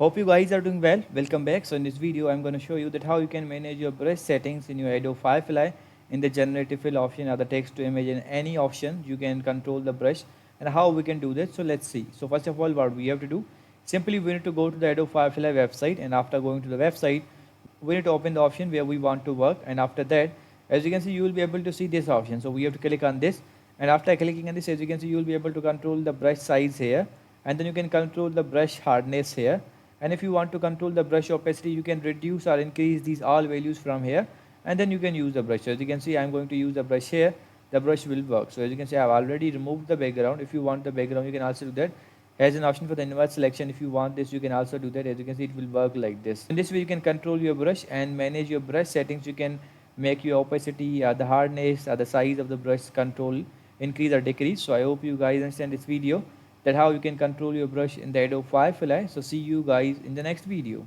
Hope you guys are doing well. Welcome back. So in this video, I'm going to show you that how you can manage your brush settings in your Adobe Firefly in the generative fill option or the text to image in any option. You can control the brush and how we can do that. So let's see. So first of all, what we have to do, simply we need to go to the Adobe Firefly website, and after going to the website, we need to open the option where we want to work, and after that, as you can see, you will be able to see this option. So we have to click on this, and after clicking on this, as you can see, you will be able to control the brush size here, and then you can control the brush hardness here. And if you want to control the brush opacity, you can reduce or increase these all values from here, and then you can use the brush. So as you can see, I'm going to use the brush here. The brush will work. So as you can see, I've already removed the background. If you want the background, you can also do that. Has an option for the invert selection. If you want this, you can also do that. As you can see, it will work like this. In this way, you can control your brush and manage your brush settings. You can make your opacity, the hardness, the size of the brush control, increase or decrease. So I hope you guys understand this video, that how you can control your brush in the Adobe Firefly. So see you guys in the next video.